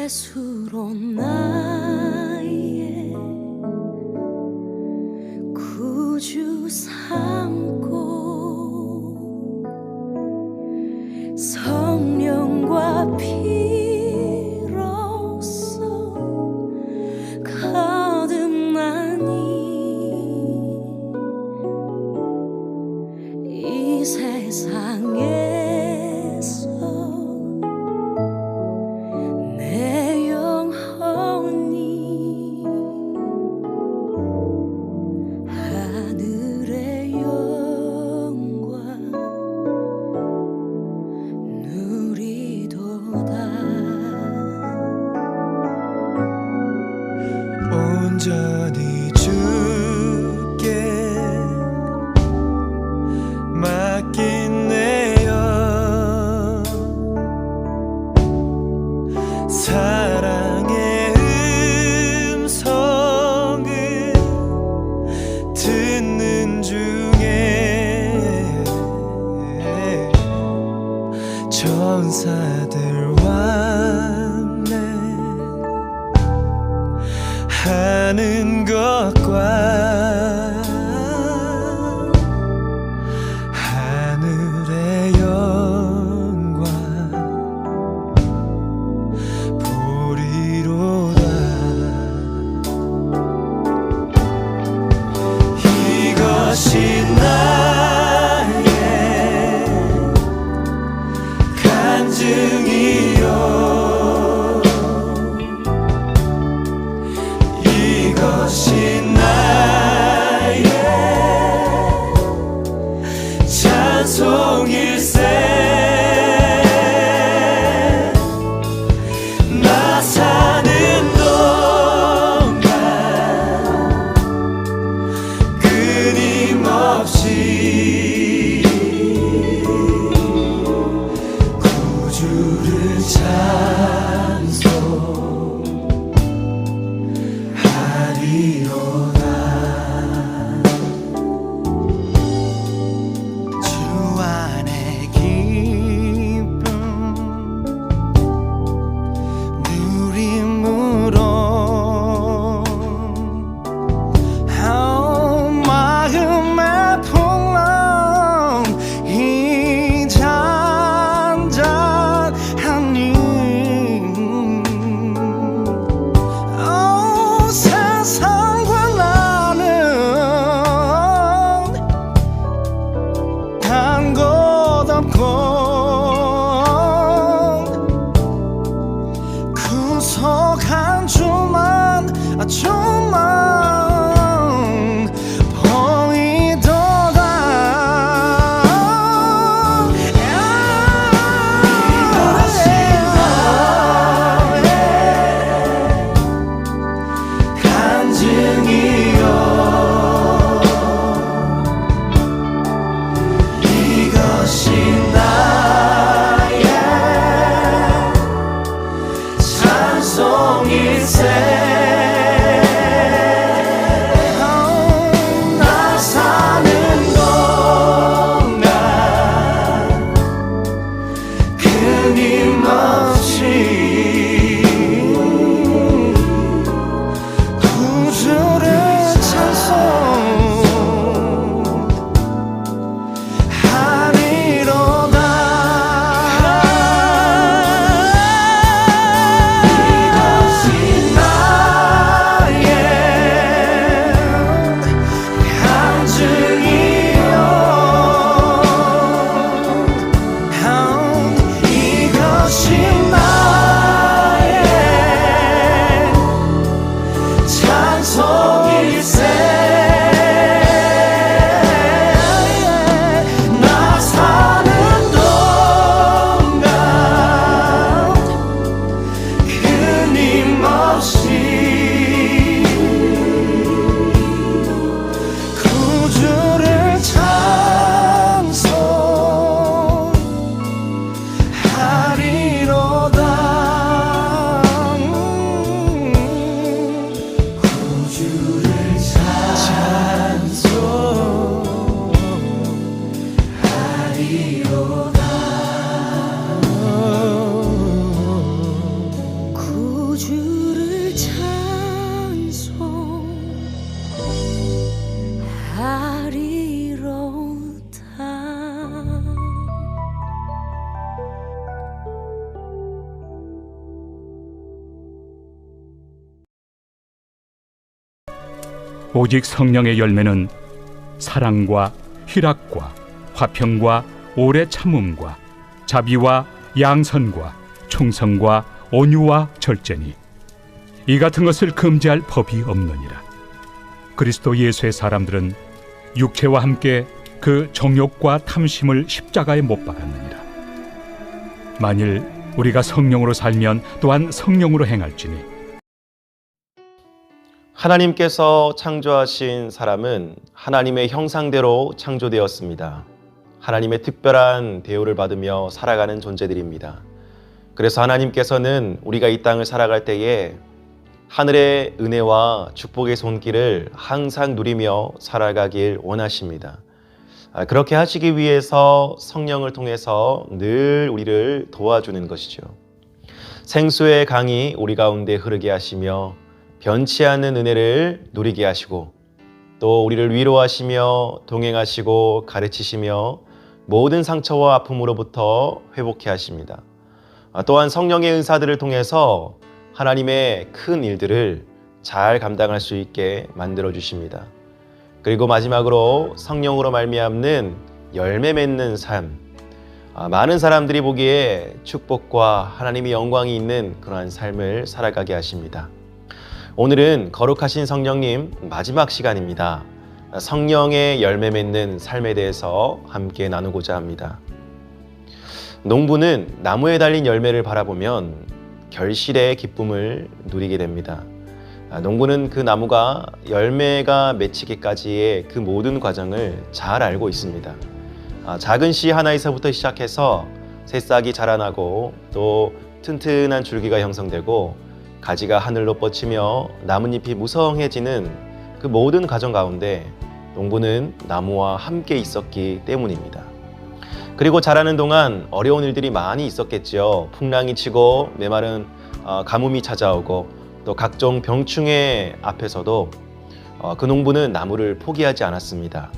예수로 나의 구주 삼고 성령과 피로써 거듭나니 이 세상에서 내 영혼이 하늘의 영광 누리도다. 온전히 주께 맡긴 내 영, 사랑의 음성을 듣는 중에 전사들 왕래 하는 것과 하늘의 영광 보리로다. 이것이 나의 간증이요, 이것이 나의 찬송일세. 나 사는 동안 끊임없이 구주를 찬송하리로다. 주 안에 기쁨 누림으로 마음의 풍랑 이 잔잔하니 세상과 나는 간 곳 없고 구속한 주만 보이도다. 이것이 나의 간증이요, 이것이 나의 찬송일세. 오직 성령의 열매는 사랑과 희락과 화평과 오래 참음과 자비와 양선과 충성과 온유와 절제니 이 같은 것을 금지할 법이 없느니라. 그리스도 예수의 사람들은 육체와 함께 그 정욕과 탐심을 십자가에 못 박았느니라. 만일 우리가 성령으로 살면 또한 성령으로 행할지니 하나님께서 창조하신 사람은 하나님의 형상대로 창조되었습니다. 하나님의 특별한 대우를 받으며 살아가는 존재들입니다. 그래서 하나님께서는 우리가 이 땅을 살아갈 때에 하늘의 은혜와 축복의 손길을 항상 누리며 살아가길 원하십니다. 그렇게 하시기 위해서 성령을 통해서 늘 우리를 도와주는 것이죠. 생수의 강이 우리 가운데 흐르게 하시며 변치 않는 은혜를 누리게 하시고 또 우리를 위로하시며 동행하시고 가르치시며 모든 상처와 아픔으로부터 회복해 하십니다. 또한 성령의 은사들을 통해서 하나님의 큰 일들을 잘 감당할 수 있게 만들어 주십니다. 그리고 마지막으로 성령으로 말미암는 열매 맺는 삶, 많은 사람들이 보기에 축복과 하나님의 영광이 있는 그러한 삶을 살아가게 하십니다. 오늘은 거룩하신 성령님 마지막 시간입니다. 성령의 열매 맺는 삶에 대해서 함께 나누고자 합니다. 농부는 나무에 달린 열매를 바라보면 결실의 기쁨을 누리게 됩니다. 농부는 그 나무가 열매가 맺히기까지의 그 모든 과정을 잘 알고 있습니다. 작은 씨 하나에서부터 시작해서 새싹이 자라나고 또 튼튼한 줄기가 형성되고 가지가 하늘로 뻗치며 나뭇잎이 무성해지는 그 모든 과정 가운데 농부는 나무와 함께 있었기 때문입니다. 그리고 자라는 동안 어려운 일들이 많이 있었겠죠. 풍랑이 치고 메마른 가뭄이 찾아오고 또 각종 병충해 앞에서도 그 농부는 나무를 포기하지 않았습니다.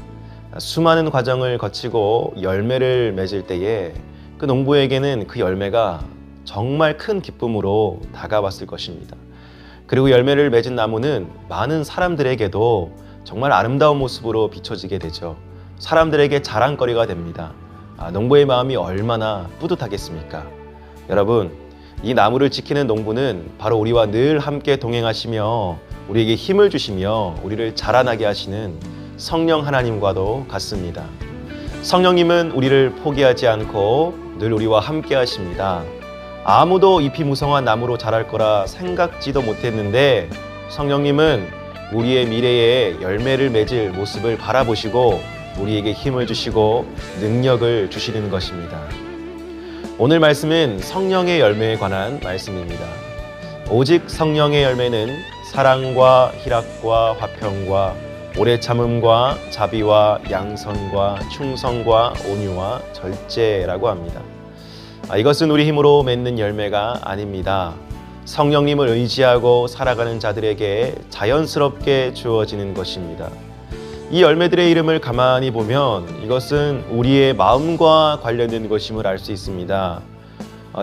수많은 과정을 거치고 열매를 맺을 때에 그 농부에게는 그 열매가 정말 큰 기쁨으로 다가왔을 것입니다. 그리고 열매를 맺은 나무는 많은 사람들에게도 정말 아름다운 모습으로 비춰지게 되죠. 사람들에게 자랑거리가 됩니다. 농부의 마음이 얼마나 뿌듯하겠습니까? 여러분, 이 나무를 지키는 농부는 바로 우리와 늘 함께 동행하시며 우리에게 힘을 주시며 우리를 자라나게 하시는 성령 하나님과도 같습니다. 성령님은 우리를 포기하지 않고 늘 우리와 함께 하십니다. 아무도 잎이 무성한 나무로 자랄 거라 생각지도 못했는데 성령님은 우리의 미래에 열매를 맺을 모습을 바라보시고 우리에게 힘을 주시고 능력을 주시는 것입니다. 오늘 말씀은 성령의 열매에 관한 말씀입니다. 오직 성령의 열매는 사랑과 희락과 화평과 오래 참음과 자비와 양선과 충성과 온유와 절제라고 합니다. 이것은 우리 힘으로 맺는 열매가 아닙니다. 성령님을 의지하고 살아가는 자들에게 자연스럽게 주어지는 것입니다. 이 열매들의 이름을 가만히 보면 이것은 우리의 마음과 관련된 것임을 알 수 있습니다.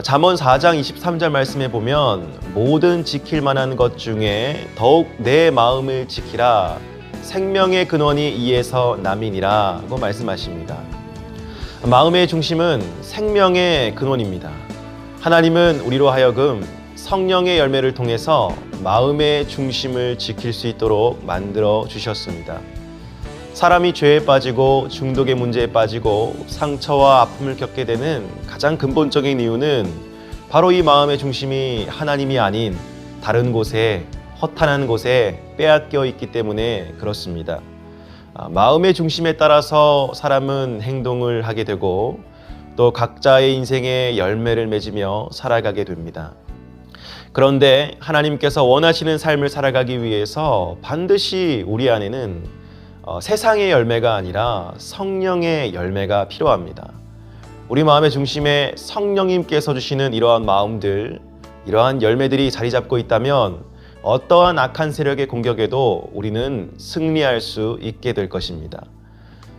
잠언 4장 23절 말씀에 보면 모든 지킬 만한 것 중에 더욱 내 마음을 지키라 생명의 근원이 이에서 남이니라고 말씀하십니다. 마음의 중심은 생명의 근원입니다. 하나님은 우리로 하여금 성령의 열매를 통해서 마음의 중심을 지킬 수 있도록 만들어 주셨습니다. 사람이 죄에 빠지고 중독의 문제에 빠지고 상처와 아픔을 겪게 되는 가장 근본적인 이유는 바로 이 마음의 중심이 하나님이 아닌 다른 곳에 허탄한 곳에 빼앗겨 있기 때문에 그렇습니다. 마음의 중심에 따라서 사람은 행동을 하게 되고 또 각자의 인생의 열매를 맺으며 살아가게 됩니다. 그런데 하나님께서 원하시는 삶을 살아가기 위해서 반드시 우리 안에는 세상의 열매가 아니라 성령의 열매가 필요합니다. 우리 마음의 중심에 성령님께서 주시는 이러한 마음들, 이러한 열매들이 자리 잡고 있다면 어떠한 악한 세력의 공격에도 우리는 승리할 수 있게 될 것입니다.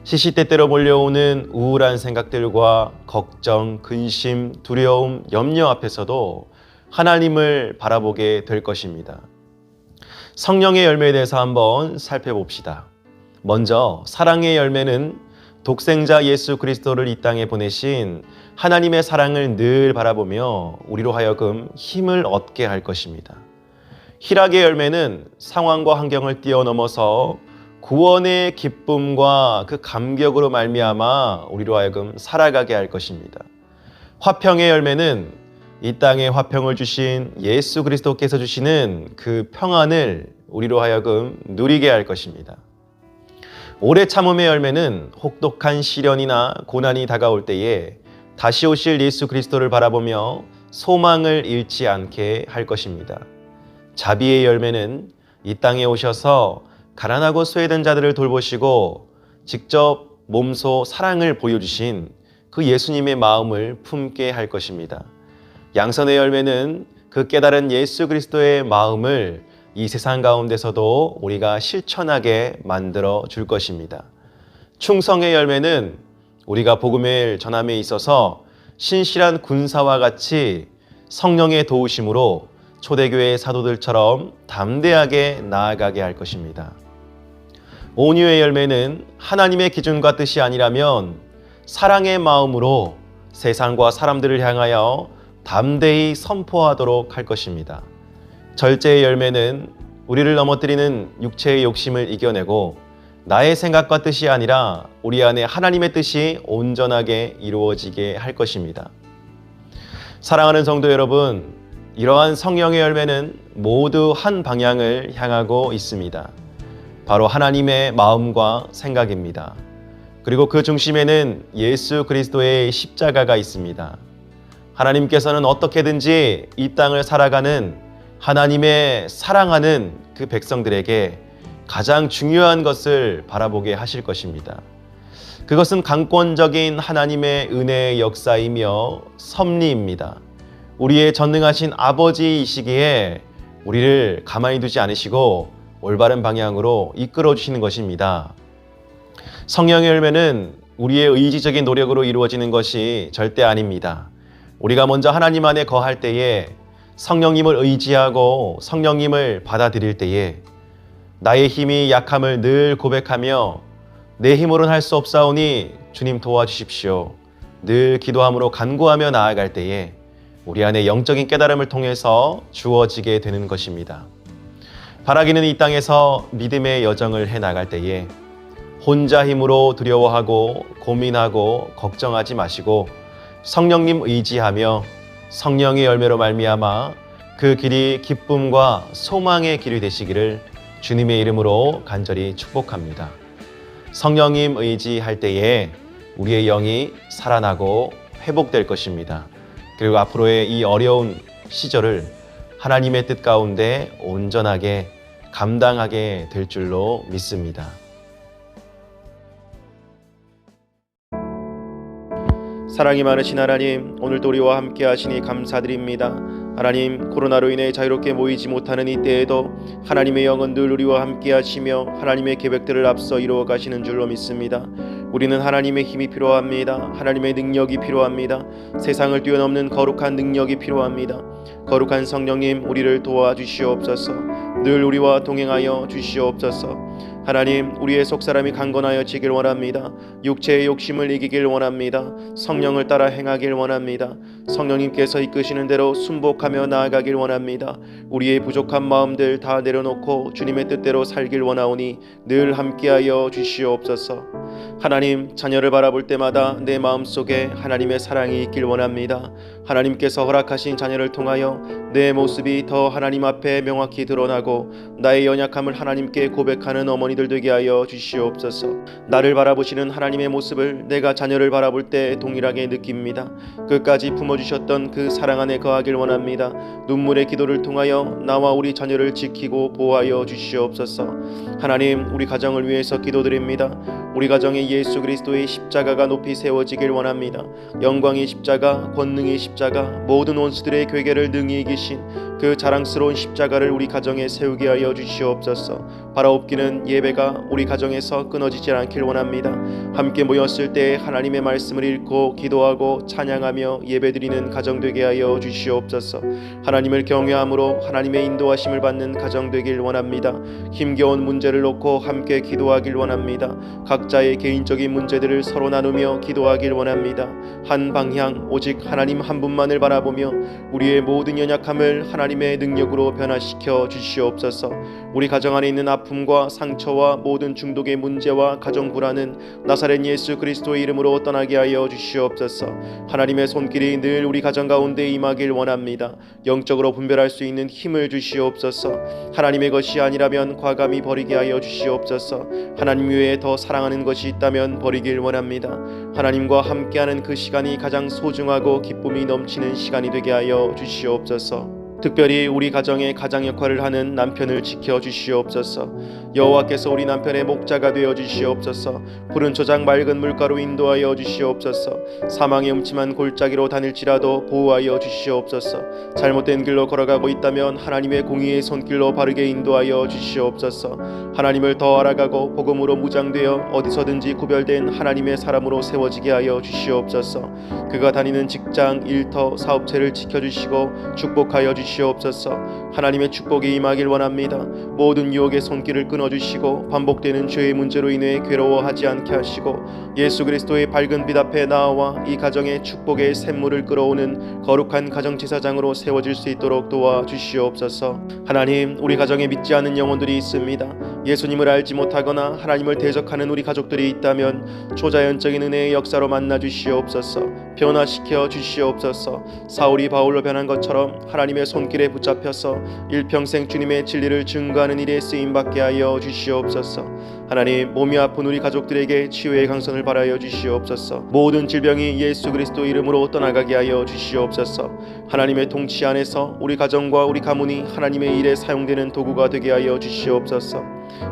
시시때때로 몰려오는 우울한 생각들과 걱정, 근심, 두려움, 염려 앞에서도 하나님을 바라보게 될 것입니다. 성령의 열매에 대해서 한번 살펴봅시다. 먼저 사랑의 열매는 독생자 예수 그리스도를 이 땅에 보내신 하나님의 사랑을 늘 바라보며 우리로 하여금 힘을 얻게 할 것입니다. 희락의 열매는 상황과 환경을 뛰어넘어서 구원의 기쁨과 그 감격으로 말미암아 우리로 하여금 살아가게 할 것입니다. 화평의 열매는 이 땅에 화평을 주신 예수 그리스도께서 주시는 그 평안을 우리로 하여금 누리게 할 것입니다. 오래 참음의 열매는 혹독한 시련이나 고난이 다가올 때에 다시 오실 예수 그리스도를 바라보며 소망을 잃지 않게 할 것입니다. 자비의 열매는 이 땅에 오셔서 가난하고 소외된 자들을 돌보시고 직접 몸소 사랑을 보여주신 그 예수님의 마음을 품게 할 것입니다. 양선의 열매는 그 깨달은 예수 그리스도의 마음을 이 세상 가운데서도 우리가 실천하게 만들어 줄 것입니다. 충성의 열매는 우리가 복음을 전함에 있어서 신실한 군사와 같이 성령의 도우심으로 초대교회의 사도들처럼 담대하게 나아가게 할 것입니다. 온유의 열매는 하나님의 기준과 뜻이 아니라면 사랑의 마음으로 세상과 사람들을 향하여 담대히 선포하도록 할 것입니다. 절제의 열매는 우리를 넘어뜨리는 육체의 욕심을 이겨내고 나의 생각과 뜻이 아니라 우리 안에 하나님의 뜻이 온전하게 이루어지게 할 것입니다. 사랑하는 성도 여러분, 이러한 성령의 열매는 모두 한 방향을 향하고 있습니다. 바로 하나님의 마음과 생각입니다. 그리고 그 중심에는 예수 그리스도의 십자가가 있습니다. 하나님께서는 어떻게든지 이 땅을 살아가는 하나님의 사랑하는 그 백성들에게 가장 중요한 것을 바라보게 하실 것입니다. 그것은 강권적인 하나님의 은혜의 역사이며 섭리입니다. 우리의 전능하신 아버지이시기에 우리를 가만히 두지 않으시고 올바른 방향으로 이끌어 주시는 것입니다. 성령의 열매는 우리의 의지적인 노력으로 이루어지는 것이 절대 아닙니다. 우리가 먼저 하나님 안에 거할 때에 성령님을 의지하고 성령님을 받아들일 때에 나의 힘이 약함을 늘 고백하며 내 힘으로는 할 수 없사오니 주님 도와주십시오. 늘 기도함으로 간구하며 나아갈 때에 우리 안에 영적인 깨달음을 통해서 주어지게 되는 것입니다. 바라기는 이 땅에서 믿음의 여정을 해나갈 때에 혼자 힘으로 두려워하고 고민하고 걱정하지 마시고 성령님 의지하며 성령의 열매로 말미암아 그 길이 기쁨과 소망의 길이 되시기를 주님의 이름으로 간절히 축복합니다. 성령님 의지할 때에 우리의 영이 살아나고 회복될 것입니다. 그리고 앞으로의 이 어려운 시절을 하나님의 뜻 가운데 온전하게 감당하게 될 줄로 믿습니다. 사랑이 많으신 하나님, 오늘도 우리와 함께 하시니 감사드립니다. 하나님, 코로나로 인해 자유롭게 모이지 못하는 이때에도 하나님의 영은 늘 우리와 함께 하시며 하나님의 계획들을 앞서 이루어 가시는 줄로 믿습니다. 우리는 하나님의 힘이 필요합니다. 하나님의 능력이 필요합니다. 세상을 뛰어넘는 거룩한 능력이 필요합니다. 거룩한 성령님, 우리를 도와주시옵소서. 늘 우리와 동행하여 주시옵소서. 하나님, 우리의 속사람이 강건하여지길 원합니다. 육체의 욕심을 이기길 원합니다. 성령을 따라 행하길 원합니다. 성령님께서 이끄시는 대로 순복하며 나아가길 원합니다. 우리의 부족한 마음들 다 내려놓고 주님의 뜻대로 살길 원하오니 늘 함께하여 주시옵소서. 하나님, 자녀를 바라볼 때마다 내 마음속에 하나님의 사랑이 있길 원합니다. 하나님께서 허락하신 자녀를 통하여 내 모습이 더 하나님 앞에 명확히 드러나고 나의 연약함을 하나님께 고백하는 어머니들 되게 하여 주시옵소서. 나를 바라보시는 하나님의 모습을 내가 자녀를 바라볼 때 동일하게 느낍니다. 끝까지 품어주셨던 그 사랑 안에 거하길 원합니다. 눈물의 기도를 통하여 나와 우리 자녀를 지키고 보호하여 주시옵소서. 하나님, 우리 가정을 위해서 기도드립니다. 우리 가정에 예수 그리스도의 십자가가 높이 세워지길 원합니다. 영광의 십자가, 권능의 십자가, 모든 원수들의 괴계를 능히 이기신 그 자랑스러운 십자가를 우리 가정에 세우게 하여 주시옵소서. 바라옵기는 예배가 우리 가정에서 끊어지지 않길 원합니다. 함께 모였을 때 하나님의 말씀을 읽고 기도하고 찬양하며 예배드리는 가정 되게 하여 주시옵소서. 하나님을 경외함으로 하나님의 인도하심을 받는 가정 되길 원합니다. 힘겨운 문제를 놓고 함께 기도하길 원합니다. 각자의 개인적인 문제들을 서로 나누며 기도하길 원합니다. 한 방향 오직 하나님 한 분만을 바라보며 우리의 모든 연약함을 하나님의 능력으로 변화시켜 주시옵소서. 우리 가정 안에 있는 아픔과 상처와 모든 중독의 문제와 가정 불안은 나사렛 예수 그리스도의 이름으로 떠나게 하여 주시옵소서. 하나님의 손길이 늘 우리 가정 가운데 임하길 원합니다. 영적으로 분별할 수 있는 힘을 주시옵소서. 하나님의 것이 아니라면 과감히 버리게 하여 주시옵소서. 하나님 외에 더 사랑하는 것이 있다면 버리길 원합니다. 하나님과 함께하는 그 시간이 가장 소중하고 기쁨이 넘치는 시간이 되게 하여 주시옵소서. 특별히 우리 가정의 가장 역할을 하는 남편을 지켜 주시옵소서. 여호와께서 우리 남편의 목자가 되어 주시옵소서. 푸른 초장 맑은 물가로 인도하여 주시옵소서. 사망의 음침한 골짜기로 다닐지라도 보호하여 주시옵소서. 잘못된 길로 걸어가고 있다면 하나님의 공의의 손길로 바르게 인도하여 주시옵소서. 하나님을 더 알아가고 복음으로 무장되어 어디서든지 구별된 하나님의 사람으로 세워지게 하여 주시옵소서. 그가 다니는 직장, 일터, 사업체를 지켜주시고 축복하여 주시옵소서. 하나님의 축복이 임하길 원합니다. 모든 유혹의 손길을 끊어주시고 반복되는 죄의 문제로 인해 괴로워하지 않게 하시고 예수 그리스도의 밝은 빛 앞에 나와 이 가정의 축복의 샘물을 끌어오는 거룩한 가정제사장으로 세워질 수 있도록 도와주시옵소서. 하나님, 우리 가정에 믿지 않는 영혼들이 있습니다. 예수님을 알지 못하거나 하나님을 대적하는 우리 가족들이 있다면 초자연적인 은혜의 역사로 만나 주시옵소서. 변화시켜 주시옵소서. 사울이 바울로 변한 것처럼 하나님의 손길에 붙잡혀서 일평생 주님의 진리를 증거하는 일에 쓰임받게 하여 주시옵소서. 하나님, 몸이 아픈 우리 가족들에게 치유의 강선을 바라여 주시옵소서. 모든 질병이 예수 그리스도 이름으로 떠나가게 하여 주시옵소서. 하나님의 통치 안에서 우리 가정과 우리 가문이 하나님의 일에 사용되는 도구가 되게 하여 주시옵소서.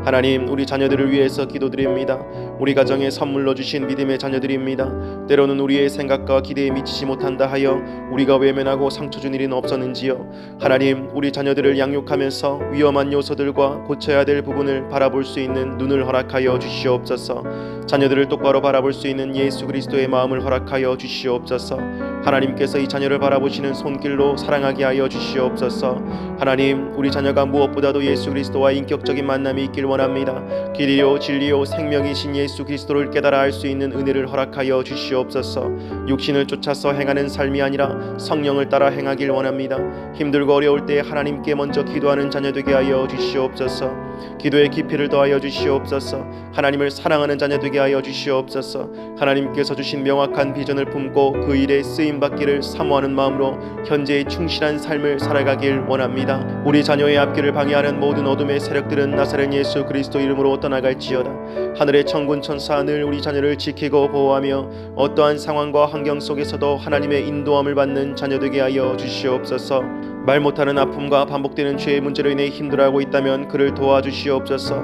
하나님, 우리 자녀들을 위해서 기도드립니다. 우리 가정에 선물로 주신 믿음의 자녀들입니다. 때로는 우리의 생각과 기대에 미치지 못한다 하여 우리가 외면하고 상처 준 일은 없었는지요. 하나님, 우리 자녀들을 양육하면서 위험한 요소들과 고쳐야 될 부분을 바라볼 수 있는 눈을 허락하여 주시옵소서. 자녀들을 똑바로 바라볼 수 있는 예수 그리스도의 마음을 허락하여 주시옵소서. 하나님께서 이 자녀를 바라보시는 손길로 사랑하게 하여 주시옵소서. 하나님, 우리 자녀가 무엇보다도 예수 그리스도와 인격적인 만남이 있길 원합니다. 길이요 진리요 생명이신 예수 그리스도를 깨달아 알 수 있는 은혜를 허락하여 주시옵소서. 육신을 쫓아서 행하는 삶이 아니라 성령을 따라 행하길 원합니다. 힘들고 어려울 때 하나님께 먼저 기도하는 자녀 되게 하여 주시옵소서. 기도의 깊이를 더하여 주시옵소서. 하나님을 사랑하는 자녀 되게 하여 주시옵소서. 하나님께서 주신 명확한 비전을 품고 그 일에 쓰임받기를 사모하는 마음으로 현재의 충실한 삶을 살아가길 원합니다. 우리 자녀의 앞길을 방해하는 모든 어둠의 세력들은 나사렛 예수 그리스도 이름으로 떠나갈지어다. 하늘의 천군 천사 늘 우리 자녀를 지키고 보호하며 어떠한 상황과 환경 속에서도 하나님의 인도함을 받는 자녀 되게 하여 주시옵소서. 말 못하는 아픔과 반복되는 죄의 문제로 인해 힘들어하고 있다면 그를 도와주시옵소서.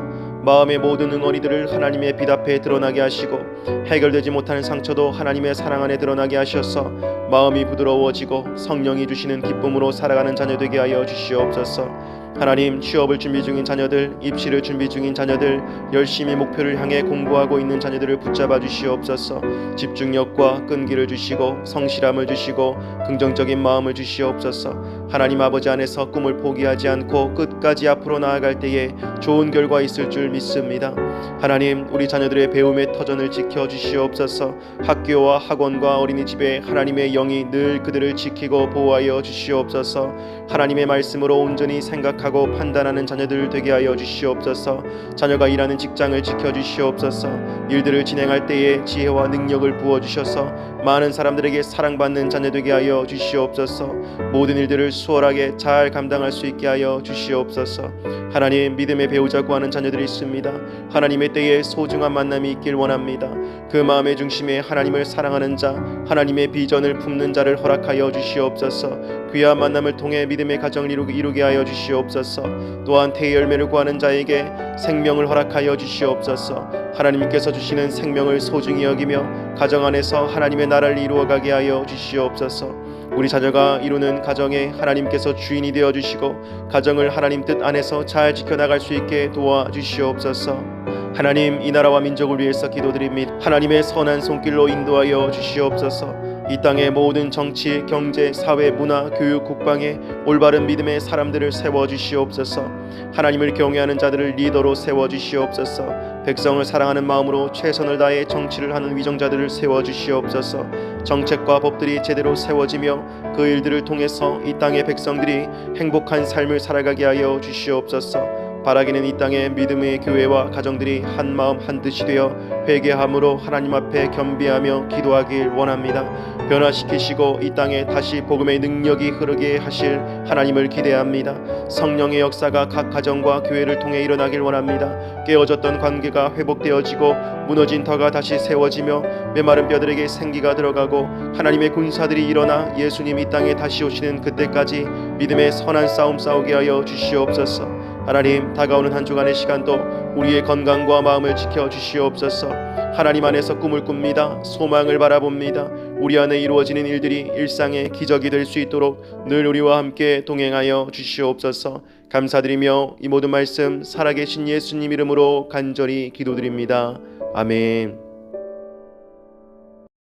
마음의 모든 응어리들을 하나님의 빛 앞에 드러나게 하시고 해결되지 못하는 상처도 하나님의 사랑 안에 드러나게 하셔서 마음이 부드러워지고 성령이 주시는 기쁨으로 살아가는 자녀 되게 하여 주시옵소서. 하나님, 취업을 준비 중인 자녀들, 입시를 준비 중인 자녀들, 열심히 목표를 향해 공부하고 있는 자녀들을 붙잡아 주시옵소서. 집중력과 끈기를 주시고 성실함을 주시고 긍정적인 마음을 주시옵소서. 하나님 아버지 안에서 꿈을 포기하지 않고 끝까지 앞으로 나아갈 때에 좋은 결과 있을 줄 믿습니다. 하나님, 우리 자녀들의 배움의 터전을 지켜 주시옵소서. 학교와 학원과 어린이집에 하나님의 영이 늘 그들을 지키고 보호하여 주시옵소서. 하나님의 말씀으로 온전히 생각하고 판단하는 자녀들 되게 하여 주시옵소서. 자녀가 일하는 직장을 지켜 주시옵소서. 일들을 진행할 때에 지혜와 능력을 부어 주셔서 많은 사람들에게 사랑받는 자녀 되게 하여 주시옵소서. 모든 일들을 수월하게 잘 감당할 수 있게 하여 주시옵소서. 하나님, 믿음의 배우자 구하는 자녀들이 있습니다. 하나님의 때에 소중한 만남이 있길 원합니다. 그 마음의 중심에 하나님을 사랑하는 자, 하나님의 비전을 품는 자를 허락하여 주시옵소서. 귀한 만남을 통해 믿음의 가정을 이루게 하여 주시옵소서. 또한 태의 열매를 구하는 자에게 생명을 허락하여 주시옵소서. 하나님께서 주시는 생명을 소중히 여기며 가정 안에서 하나님의 나라를 이루어가게 하여 주시옵소서. 우리 자녀가 이루는 가정에 하나님께서 주인이 되어 주시고 가정을 하나님 뜻 안에서 잘 지켜나갈 수 있게 도와주시옵소서. 하나님, 이 나라와 민족을 위해서 기도드립니다. 하나님의 선한 손길로 인도하여 주시옵소서. 이 땅의 모든 정치, 경제, 사회, 문화, 교육, 국방에 올바른 믿음의 사람들을 세워주시옵소서. 하나님을 경외하는 자들을 리더로 세워주시옵소서. 백성을 사랑하는 마음으로 최선을 다해 정치를 하는 위정자들을 세워주시옵소서. 정책과 법들이 제대로 세워지며 그 일들을 통해서 이 땅의 백성들이 행복한 삶을 살아가게 하여 주시옵소서. 바라기는 이 땅의 믿음의 교회와 가정들이 한 마음 한 뜻이 되어 회개함으로 하나님 앞에 겸비하며 기도하길 원합니다. 변화시키시고 이 땅에 다시 복음의 능력이 흐르게 하실 하나님을 기대합니다. 성령의 역사가 각 가정과 교회를 통해 일어나길 원합니다. 깨어졌던 관계가 회복되어지고 무너진 터가 다시 세워지며 메마른 뼈들에게 생기가 들어가고 하나님의 군사들이 일어나 예수님 이 땅에 다시 오시는 그때까지 믿음의 선한 싸움 싸우게 하여 주시옵소서. 하나님, 다가오는 한 주간의 시간도 우리의 건강과 마음을 지켜 주시옵소서. 하나님 안에서 꿈을 꿉니다. 소망을 바라봅니다. 우리 안에 이루어지는 일들이 일상의 기적이 될 수 있도록 늘 우리와 함께 동행하여 주시옵소서. 감사드리며 이 모든 말씀 살아계신 예수님 이름으로 간절히 기도드립니다. 아멘.